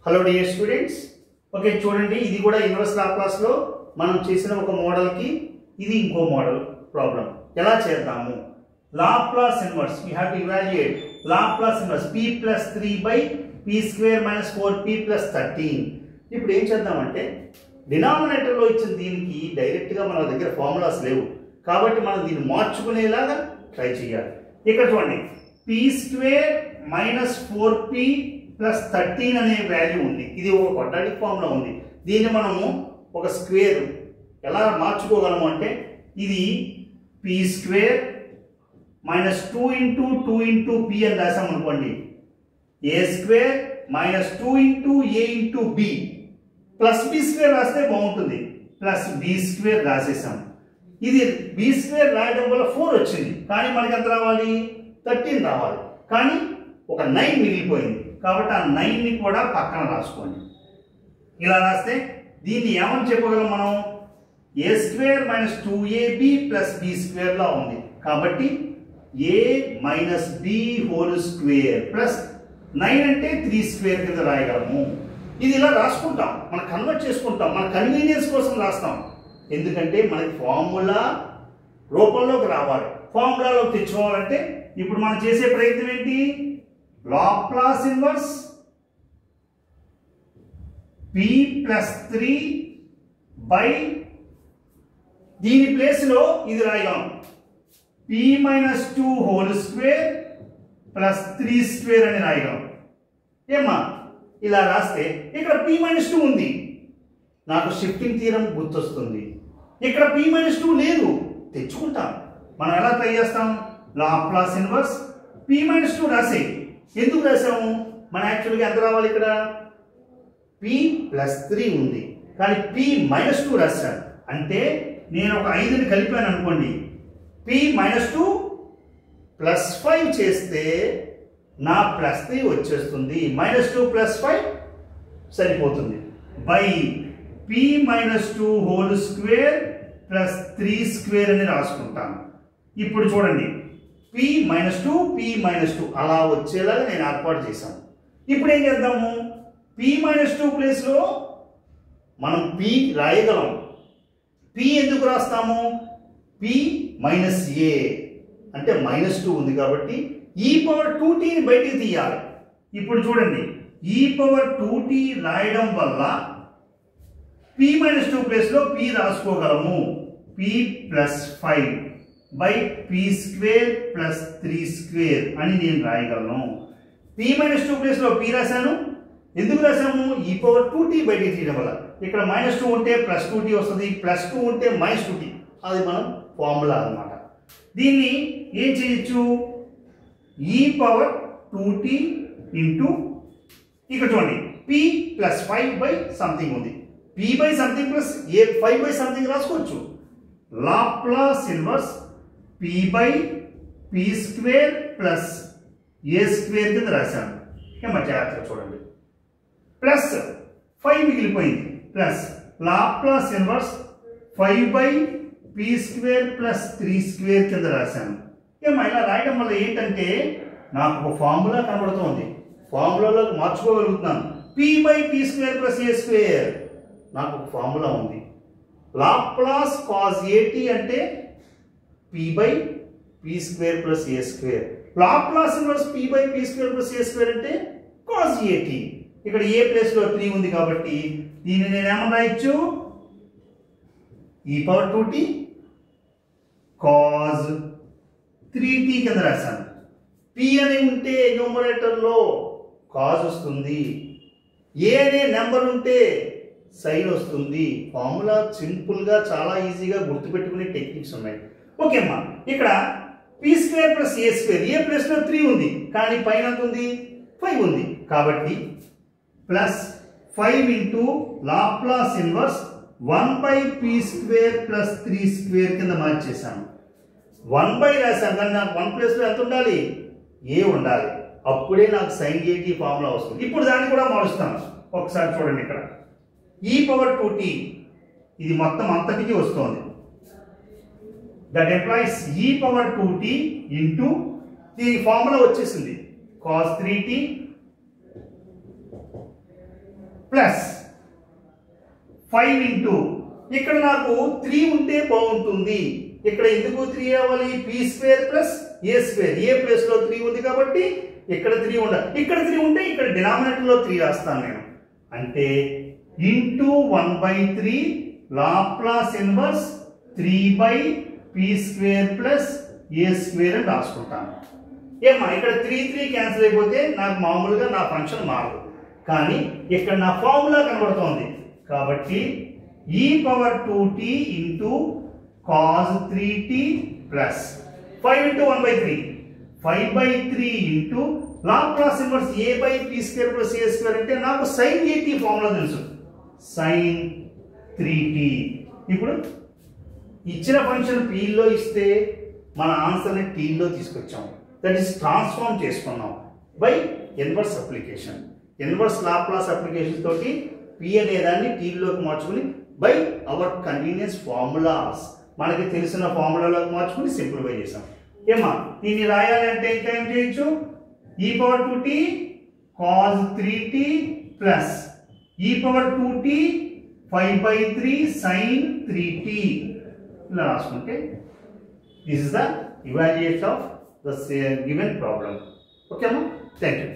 Hello dear students, okay చూడండి, ఇది కూడా ఇన్వర్స్ లాప్లాస్ లో మనం చేసిన ఒక మోడల్ కి ఇది ఇంకో మోడల్ ప్రాబ్లం. ఎలా చేద్దాము? Laplace inverse we have to evaluate Laplace inverse p plus 3 by p square minus 4p plus 13. ఇప్పుడు ఏం చేద్దామంటే డినామినేటర్ లో ఇచ్చిన దీనికి డైరెక్ట్ గా మన దగ్గర ఫార్ములాస్ లేవు కాబట్టి మనం దీన్ని మార్చుకునేలాగా ట్రై చేయాలి. ఇక్కడ చూడండి, p square minus 4p plus 13 అనే వాల్యూ ఉంది. ఇది ఒక క్వాడ్రాటిక్ ఫామ్ లో ఉంది. దీన్ని మనము ఒక స్క్వేర్ ఎలా మార్చుకోగలము అంటే ఇది p square minus 2 into 2 into p అని రాసాం అనుకోండి, a square minus 2 into a into b plus b square రాస్తే బాగుంటుంది. ప్లస్ b స్క్వేర్ రాసేసాం. ఇది b స్క్వేర్ రాయడం వల్ల 4 వచ్చింది, కానీ మనకి ఎంత రావాలి? 13 రావాలి. కానీ ఒక 9 మిగిలిపోయింది కాబట్టి ఆ 9 ని కూడా పక్కన రాసుకోండి. ఇలా రాస్తే దీన్ని ఏమని చెప్పగలం మనం? a square minus 2ab plus b square లా ఉంది కాబట్టి a minus b whole square plus 9 అంటే 3 స్క్వేర్ కింద రాయగలము. ఇది ఇలా రాసుకుంటాం, మనం కన్వర్ట్ చేసుకుంటాం, మన కన్వీనియన్స్ కోసం రాస్తాం. ఎందుకంటే మనకి ఫార్ములా రూపంలోకి రావాలి. ఫార్ములాలోకి తెచ్చుకోవాలంటే ఇప్పుడు మనం చేసే ప్రయత్నం ఏంటి? Laplace inverse p plus 3 by దీని ప్లేస్ లో ఇది రాయగలం, p minus 2 whole square plus 3 square అని రాయగలం. ఏమ్మా ఇలా రాస్తే ఇక్కడ p మైనస్ 2 ఉంది, నాకు షిఫ్టింగ్ థీరం గుర్తొస్తుంది. ఇక్కడ p మైనస్ 2 లేదు, తెచ్చుకుంటాం. మనం ఎలా ట్రై చేస్తాం? లాప్లాస్ ఇన్వర్స్ p మైనస్ 2 రాసే. ఎందుకు రాసాము? మన యాక్చువల్గా ఎంత రావాలి? ఇక్కడ p ప్లస్ 3 ఉంది కానీ p మైనస్ 2 రాశాను. అంటే నేను ఒక 5ని కలిపాను అనుకోండి, p మైనస్ 2 ప్లస్ 5 చేస్తే నా ప్లస్ 3 వచ్చేస్తుంది. మైనస్ 2 ప్లస్ 5 సరిపోతుంది. By p minus 2 whole square plus 3 square అని రాసుకుంటాను. ఇప్పుడు చూడండి, p మైనస్ 2 p మైనస్ 2 అలా వచ్చేలాగా నేను ఏర్పాటు చేశాను. ఇప్పుడు ఏం చేద్దాము? p మైనస్ 2 ప్లేస్ లో మనం p రాయగలం. p ఎందుకు రాస్తాము? p మైనస్ a అంటే మైనస్ 2 ఉంది కాబట్టి e పవర్ 2t ని బయటికి తీయాలి. ఇప్పుడు చూడండి, e పవర్ 2t రాయడం వల్ల p మైనస్ 2 ప్లేస్ లో p రాసుకోగలము. p plus 5 by p square plus 3 square అని నేను రాయగలను. p మైనస్ 2 ప్లేస్ లో p రాశాను. ఎందుకు రాసాము? e పవర్ 2t బయటికి తీయడం వల్ల. ఇక్కడ మైనస్ 2 ఉంటే ప్లస్ 2t వస్తుంది, ప్లస్ 2 ఉంటే మైనస్ 2t. అది మనం ఫార్ములా అన్నమాట. దీన్ని ఏం చేయొచ్చు? e పవర్ 2t ఇంటూ ఇక్కడ చూడండి, p ప్లస్ 5 బై సంథింగ్ ఉంది, p by something plus a 5 by something రాసుకోవచ్చు. Laplace inverse p by p square plus a square కింద రాశాను. ఏమో జాగ్రత్తగా చూడండి, ప్లస్ 5 మిగిలిపోయింది plus Laplace inverse 5 by p square plus 3 square కింద రాశాను. ఏమో ఇలా రాయడం వల్ల ఏంటంటే నాకు ఒక ఫార్ములా కనబడుతుంది, ఫార్ములాలోకి మార్చుకోగలుగుతున్నాను. p by p square plus a square నాకు ఒక ఫార్ములా ఉంది. లాప్లాస్ కాస్ at అంటే p by p square plus a square. Laplace inverse p by p square plus a square అంటే కాస్ at. ఇక్కడ a ప్లేస్ లో 3 ఉంది కాబట్టి దీన్ని నేను ఏమని రాయొచ్చు? e power 2t cos 3t కింద రాశాను. p అని ఉంటే న్యూమరేటర్ లో కాస్ వస్తుంది, a అనే నెంబర్ ఉంటే సైన్ వస్తుంది. ఫార్ములా సింపుల్ గా చాలా ఈజీగా గుర్తుపెట్టుకునే టెక్నిక్స్ ఉన్నాయి. ఓకే అమ్మా, ఇక్కడ p square plus a square, a place లో 3 ఉంది కానీ పైన ఎంత ఉంది? 5 ఉంది కాబట్టి plus 5 into Laplace inverse 1 by p square plus 3 square కింద మార్చేసాను. 1 బై రాశాను కానీ నాకు 1 ప్లేస్ లో ఎంత ఉండాలి? a ఉండాలి. అప్పుడే నాకు సైన్ at ఫార్ములా వస్తుంది. ఇప్పుడు దాన్ని కూడా మారుస్తాను. ఒకసారి చూడండి, ఇక్కడ e పవర్ 2t ఇది మొత్తం అంతటికి వస్తుంది. That employees e power 2t into దీని ఫార్ములా వచ్చేసింది cos 3t ప్లస్ 5 ఇంటూ ఇక్కడ నాకు 3 ఉంటే బాగుంటుంది. ఇక్కడ ఎందుకు 3 అవ్వాలి? P square plus a square. A place లో 3 ఉంది కాబట్టి ఇక్కడ 3 ఉండాలి. ఇక్కడ 3 ఉంటే ఇక్కడ డినామినేటర్ లో 3 రాస్తాను నేను. అంటే ఇంటూ 1/3 లాప్లాస్ ఇన్వర్స్ 3/పీ స్క్వేర్ ప్లస్ ఏ స్క్వేర్ అని రాసుకుంటాను. ఏమా ఇక్కడ 3 క్యాన్సిల్ అయిపోతే నాకు మామూలుగా నా ఫంక్షన్ మారదు. కానీ ఇక్కడ నా ఫార్ములా కనబడుతోంది కాబట్టి e⁻2t into cos 3t plus 5 into 1/3 5/3 into Laplace inverse a/p square plus a square అంటే నాకు sin at ఫార్ములా తెలుసు, sin 3t. ఇప్పుడు ఇచ్చిన ఫంక్షన్ p లో ఇస్తే మన ఆన్సర్ని t లో తీసుకొచ్చాం. దట్ ఈస్ ట్రాన్స్ఫార్మ్ చేసుకున్నాం by inverse application. Inverse Laplace application తోటి p అనే దాన్ని t లోకి మార్చుకుని బై అవర్ కన్వీనియన్స్ ఫార్ములాస్ మనకి తెలిసిన ఫార్ములాలోకి మార్చుకుని సింప్లిఫై చేసాం. ఏమా దీన్ని రాయాలంటే ఇంకా ఏం చేయొచ్చు? e⁻2t cos 3t plus e⁻2t 5/3 sin 3t ఇలా రాసుకుంటే this is the evaluation of the given problem. Okay, ma? Thank you.